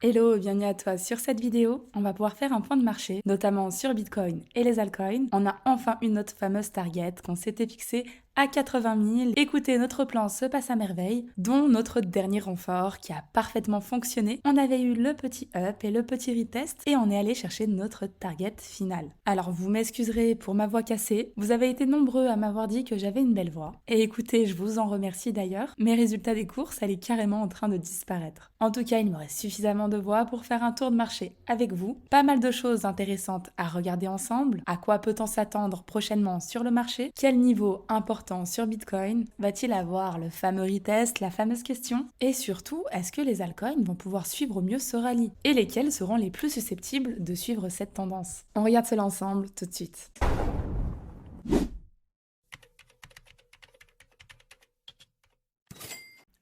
Hello, bienvenue à toi. Sur cette vidéo, on va pouvoir faire un point de marché, notamment sur Bitcoin et les altcoins. On a enfin une notre fameuse target qu'on s'était fixée à 80 000. Écoutez, notre plan se passe à merveille, dont notre dernier renfort qui a parfaitement fonctionné. On avait eu le petit up et le petit retest et on est allé chercher notre target finale. Alors vous m'excuserez pour ma voix cassée, vous avez été nombreux à m'avoir dit que j'avais une belle voix. Et écoutez, je vous en remercie d'ailleurs, mes résultats des courses, elle est carrément en train de disparaître. En tout cas, il me reste suffisamment de voix pour faire un tour de marché avec vous. Pas mal de choses intéressantes à regarder ensemble. À quoi peut-on s'attendre prochainement sur le marché? Quel niveau important sur Bitcoin va-t-il avoir le fameux retest, la fameuse question? Et surtout, est-ce que les altcoins vont pouvoir suivre au mieux ce rallye? Et lesquels seront les plus susceptibles de suivre cette tendance? On regarde cela ensemble tout de suite.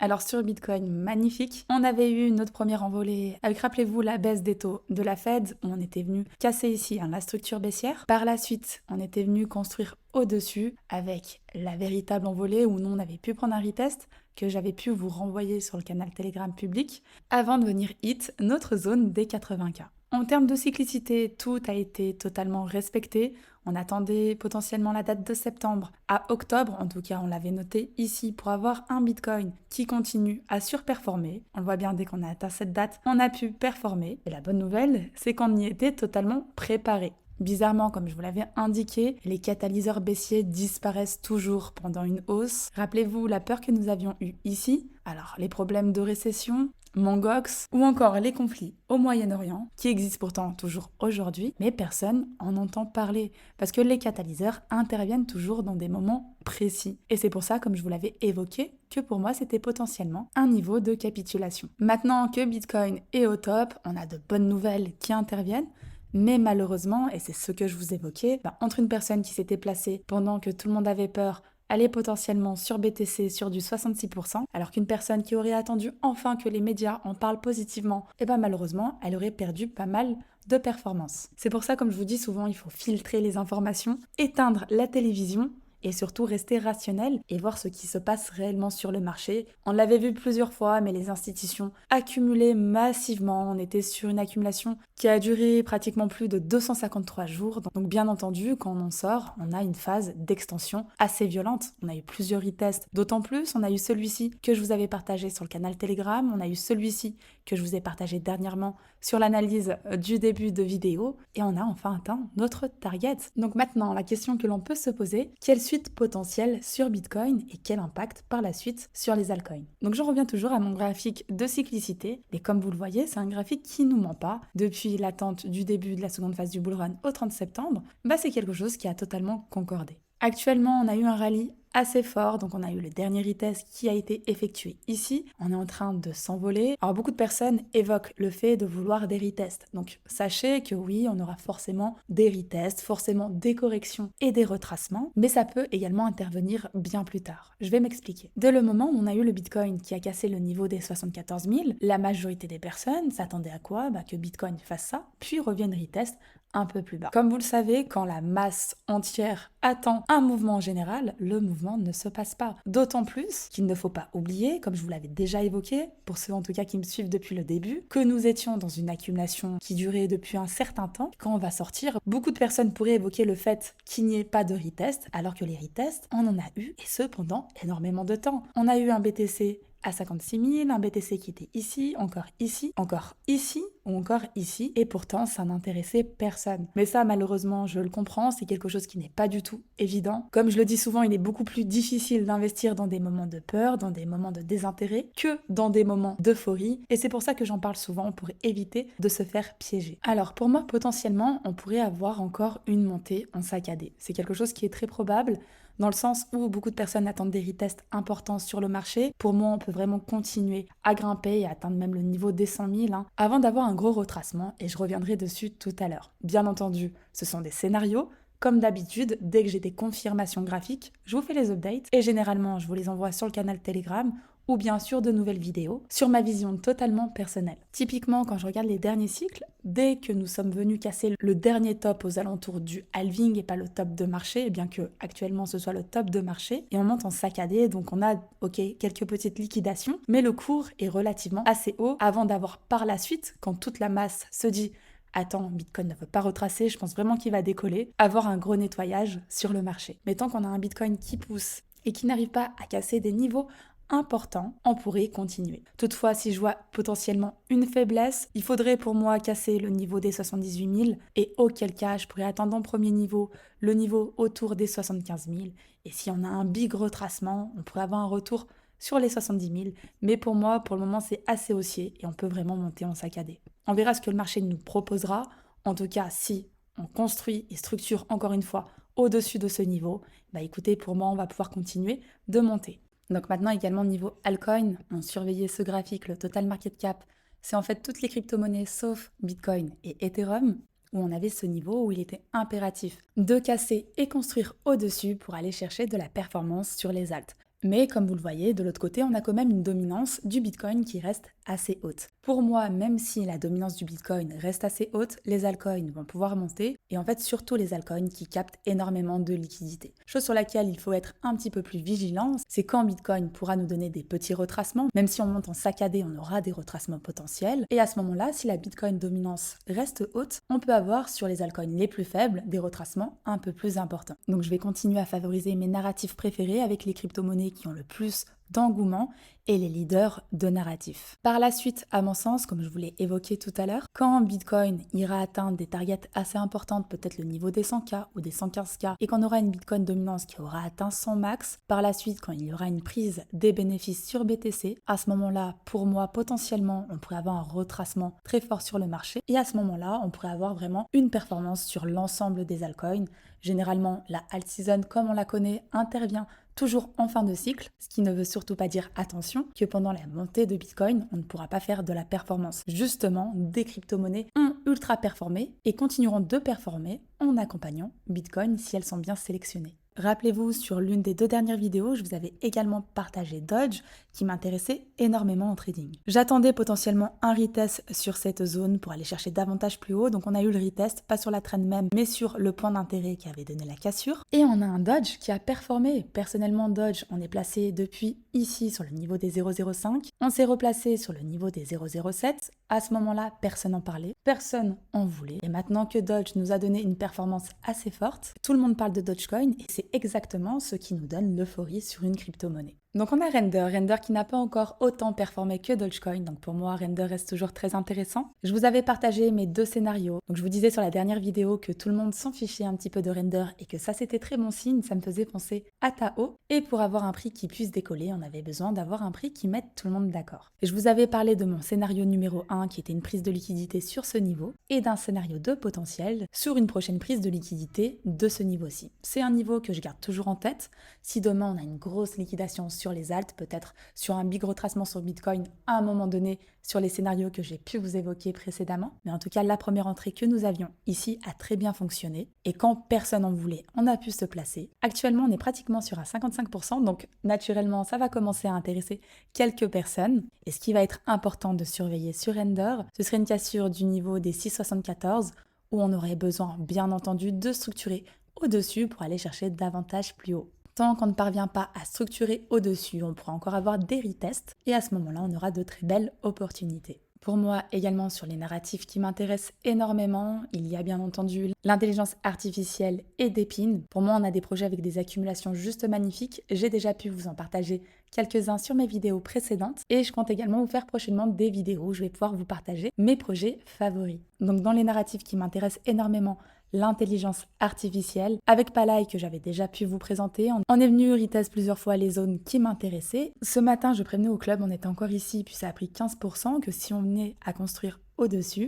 Alors sur Bitcoin, magnifique. On avait eu notre première envolée avec, rappelez-vous, la baisse des taux de la Fed, où on était venu casser ici la structure baissière. Par la suite, on était venu construire au-dessus avec la véritable envolée où nous, on avait pu prendre un retest que j'avais pu vous renvoyer sur le canal Telegram public avant de venir hit notre zone des 80K. En termes de cyclicité, tout a été totalement respecté. On attendait potentiellement la date de septembre à octobre, en tout cas on l'avait noté ici, pour avoir un Bitcoin qui continue à surperformer. On le voit bien, dès qu'on a atteint cette date, on a pu performer. Et la bonne nouvelle, c'est qu'on y était totalement préparé. Bizarrement, comme je vous l'avais indiqué, les catalyseurs baissiers disparaissent toujours pendant une hausse. Rappelez-vous la peur que nous avions eue ici. Alors, les problèmes de récession, Mongox ou encore les conflits au Moyen-Orient, qui existent pourtant toujours aujourd'hui, mais personne en entend parler, parce que les catalyseurs interviennent toujours dans des moments précis. Et c'est pour ça, comme je vous l'avais évoqué, que pour moi c'était potentiellement un niveau de capitulation. Maintenant que Bitcoin est au top, on a de bonnes nouvelles qui interviennent, mais malheureusement, et c'est ce que je vous évoquais, entre une personne qui s'était placée pendant que tout le monde avait peur, aller potentiellement sur BTC sur du 66%, alors qu'une personne qui aurait attendu enfin que les médias en parlent positivement, et malheureusement, elle aurait perdu pas mal de performance. C'est pour ça, comme je vous dis souvent, il faut filtrer les informations, éteindre la télévision et surtout rester rationnel et voir ce qui se passe réellement sur le marché. On l'avait vu plusieurs fois, mais les institutions accumulaient massivement. On était sur une accumulation qui a duré pratiquement plus de 253 jours. Donc bien entendu, quand on en sort, on a une phase d'extension assez violente. On a eu plusieurs retests. D'autant plus, on a eu celui-ci que je vous avais partagé sur le canal Telegram. On a eu celui-ci que je vous ai partagé dernièrement sur l'analyse du début de vidéo. Et on a enfin atteint notre target. Donc maintenant, la question que l'on peut se poser, quelle suite potentielle sur Bitcoin et quel impact par la suite sur les altcoins? Donc je reviens toujours à mon graphique de cyclicité. Et comme vous le voyez, c'est un graphique qui nous ment pas. Depuis l'attente du début de la seconde phase du bull run au 30 septembre, c'est quelque chose qui a totalement concordé. Actuellement, on a eu un rallye assez fort, donc on a eu le dernier retest qui a été effectué ici. On est en train de s'envoler. Alors beaucoup de personnes évoquent le fait de vouloir des retests. Donc sachez que oui, on aura forcément des retests, forcément des corrections et des retracements, mais ça peut également intervenir bien plus tard. Je vais m'expliquer. Dès le moment où on a eu le Bitcoin qui a cassé le niveau des 74 000, la majorité des personnes s'attendaient à quoi? Que Bitcoin fasse ça, puis revienne retest un peu plus bas. Comme vous le savez, quand la masse entière attend un mouvement général, le mouvement ne se passe pas. D'autant plus qu'il ne faut pas oublier, comme je vous l'avais déjà évoqué, pour ceux en tout cas qui me suivent depuis le début, que nous étions dans une accumulation qui durait depuis un certain temps. Quand on va sortir, beaucoup de personnes pourraient évoquer le fait qu'il n'y ait pas de retest, alors que les retests, on en a eu, et ce pendant énormément de temps. On a eu un BTC à 56 000, un BTC qui était ici, encore ici, encore ici, ou encore ici, et pourtant ça n'intéressait personne. Mais ça, malheureusement, je le comprends, c'est quelque chose qui n'est pas du tout évident. Comme je le dis souvent, il est beaucoup plus difficile d'investir dans des moments de peur, dans des moments de désintérêt, que dans des moments d'euphorie, et c'est pour ça que j'en parle souvent, pour éviter de se faire piéger. Alors pour moi, potentiellement, on pourrait avoir encore une montée en saccadé. C'est quelque chose qui est très probable, dans le sens où beaucoup de personnes attendent des retests importants sur le marché. Pour moi, on peut vraiment continuer à grimper et atteindre même le niveau des 100 000 avant d'avoir un gros retracement, et je reviendrai dessus tout à l'heure. Bien entendu, ce sont des scénarios. Comme d'habitude, dès que j'ai des confirmations graphiques, je vous fais les updates et généralement, je vous les envoie sur le canal Telegram ou bien sur de nouvelles vidéos, sur ma vision totalement personnelle. Typiquement, quand je regarde les derniers cycles, dès que nous sommes venus casser le dernier top aux alentours du halving et pas le top de marché, et bien que actuellement ce soit le top de marché, et on monte en saccadé, donc on a quelques petites liquidations, mais le cours est relativement assez haut avant d'avoir par la suite, quand toute la masse se dit attends, Bitcoin ne veut pas retracer, je pense vraiment qu'il va décoller, avoir un gros nettoyage sur le marché. Mais tant qu'on a un Bitcoin qui pousse et qui n'arrive pas à casser des niveaux importants, on pourrait continuer. Toutefois, si je vois potentiellement une faiblesse, il faudrait pour moi casser le niveau des 78 000 et auquel cas je pourrais attendre en premier niveau le niveau autour des 75 000. Et si on a un big retracement, on pourrait avoir un retour sur les 70 000. Mais pour moi, pour le moment, c'est assez haussier et on peut vraiment monter en saccadé. On verra ce que le marché nous proposera. En tout cas, si on construit et structure encore une fois au-dessus de ce niveau, écoutez, pour moi, on va pouvoir continuer de monter. Donc maintenant également niveau altcoin, on surveillait ce graphique, le total market cap, c'est en fait toutes les crypto-monnaies sauf Bitcoin et Ethereum, où on avait ce niveau où il était impératif de casser et construire au-dessus pour aller chercher de la performance sur les alts. Mais comme vous le voyez, de l'autre côté, on a quand même une dominance du Bitcoin qui reste assez haute. Pour moi, même si la dominance du Bitcoin reste assez haute, les altcoins vont pouvoir monter, et en fait surtout les altcoins qui captent énormément de liquidités. Chose sur laquelle il faut être un petit peu plus vigilant, c'est quand Bitcoin pourra nous donner des petits retracements, même si on monte en saccadé, on aura des retracements potentiels, et à ce moment-là, si la Bitcoin dominance reste haute, on peut avoir sur les altcoins les plus faibles des retracements un peu plus importants. Donc je vais continuer à favoriser mes narratifs préférés avec les crypto-monnaies qui ont le plus d'engouement et les leaders de narratifs. Par la suite, à mon sens, comme je vous l'ai évoqué tout à l'heure, quand Bitcoin ira atteindre des targets assez importantes, peut-être le niveau des 100K ou des 115K, et qu'on aura une Bitcoin dominance qui aura atteint son max, par la suite, quand il y aura une prise des bénéfices sur BTC, à ce moment-là, pour moi, potentiellement, on pourrait avoir un retracement très fort sur le marché, et à ce moment-là, on pourrait avoir vraiment une performance sur l'ensemble des altcoins. Généralement, la alt season, comme on la connaît, intervient toujours en fin de cycle, ce qui ne veut surtout pas dire, attention, que pendant la montée de Bitcoin, on ne pourra pas faire de la performance. Justement, des crypto-monnaies ont ultra performé et continueront de performer en accompagnant Bitcoin si elles sont bien sélectionnées. Rappelez-vous, sur l'une des 2 dernières vidéos, je vous avais également partagé Dodge qui m'intéressait énormément en trading. J'attendais potentiellement un retest sur cette zone pour aller chercher davantage plus haut, donc on a eu le retest, pas sur la trend même, mais sur le point d'intérêt qui avait donné la cassure. Et on a un Dodge qui a performé. Personnellement, Dodge, on est placé depuis ici sur le niveau des 0,05, on s'est replacé sur le niveau des 0,07. À ce moment-là, personne n'en parlait, personne en voulait. Et maintenant que Dodge nous a donné une performance assez forte, tout le monde parle de Dogecoin et c'est exactement ce qui nous donne l'euphorie sur une crypto-monnaie. Donc on a Render qui n'a pas encore autant performé que Dogecoin, donc pour moi Render reste toujours très intéressant. Je vous avais partagé mes 2 scénarios, donc je vous disais sur la dernière vidéo que tout le monde s'en fichait un petit peu de Render et que ça c'était très bon signe, ça me faisait penser à Tao, et pour avoir un prix qui puisse décoller, on avait besoin d'avoir un prix qui mette tout le monde d'accord. Et je vous avais parlé de mon scénario numéro 1 qui était une prise de liquidité sur ce niveau, et d'un scénario 2 potentiel sur une prochaine prise de liquidité de ce niveau-ci. C'est un niveau que je garde toujours en tête. Si demain on a une grosse liquidation sur les alts, peut-être sur un big retracement sur Bitcoin à un moment donné sur les scénarios que j'ai pu vous évoquer précédemment. Mais en tout cas, la première entrée que nous avions ici a très bien fonctionné et quand personne en voulait, on a pu se placer. Actuellement, on est pratiquement sur un 55%, donc naturellement, ça va commencer à intéresser quelques personnes. Et ce qui va être important de surveiller sur Render, ce serait une cassure du niveau des 6,74 où on aurait besoin, bien entendu, de structurer au-dessus pour aller chercher davantage plus haut. Tant qu'on ne parvient pas à structurer au-dessus, on pourra encore avoir des retests et à ce moment-là, on aura de très belles opportunités. Pour moi, également sur les narratifs qui m'intéressent énormément, il y a bien entendu l'intelligence artificielle et Dépine. Pour moi, on a des projets avec des accumulations juste magnifiques. J'ai déjà pu vous en partager quelques-uns sur mes vidéos précédentes et je compte également vous faire prochainement des vidéos où je vais pouvoir vous partager mes projets favoris. Donc dans les narratifs qui m'intéressent énormément, l'intelligence artificielle. Avec Palai que j'avais déjà pu vous présenter, on est venu retest plusieurs fois les zones qui m'intéressaient. Ce matin, je prévenais au club, on était encore ici, puis ça a pris 15%, que si on venait à construire au-dessus,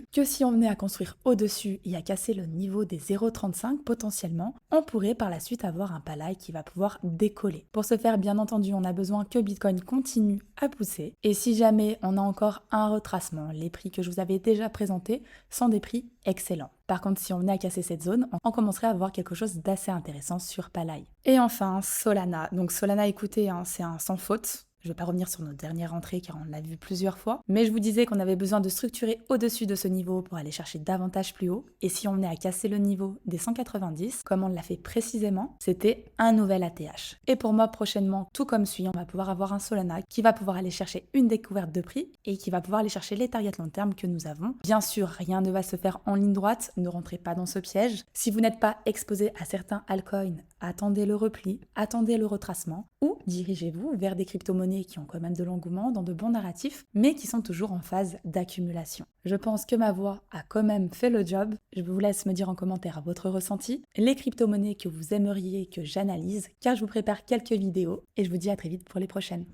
et à casser le niveau des 0,35 potentiellement, on pourrait par la suite avoir un Palai qui va pouvoir décoller. Pour ce faire, bien entendu, on a besoin que Bitcoin continue à pousser. Et si jamais on a encore un retracement, les prix que je vous avais déjà présentés sont des prix excellents. Par contre, si on venait à casser cette zone, on commencerait à avoir quelque chose d'assez intéressant sur Palai. Et enfin, Solana. Donc Solana, écoutez, c'est un sans faute. Je ne vais pas revenir sur nos dernières entrées car on l'a vu plusieurs fois, mais je vous disais qu'on avait besoin de structurer au-dessus de ce niveau pour aller chercher davantage plus haut. Et si on venait à casser le niveau des 190, comme on l'a fait précisément, c'était un nouvel ATH. Et pour moi, prochainement, tout comme suit, on va pouvoir avoir un Solana qui va pouvoir aller chercher une découverte de prix et qui va pouvoir aller chercher les targets long terme que nous avons. Bien sûr, rien ne va se faire en ligne droite, ne rentrez pas dans ce piège. Si vous n'êtes pas exposé à certains altcoins, attendez le repli, attendez le retracement ou dirigez-vous vers des crypto-monnaies qui ont quand même de l'engouement, dans de bons narratifs, mais qui sont toujours en phase d'accumulation. Je pense que ma voix a quand même fait le job. Je vous laisse me dire en commentaire votre ressenti, les crypto-monnaies que vous aimeriez que j'analyse, car je vous prépare quelques vidéos et je vous dis à très vite pour les prochaines.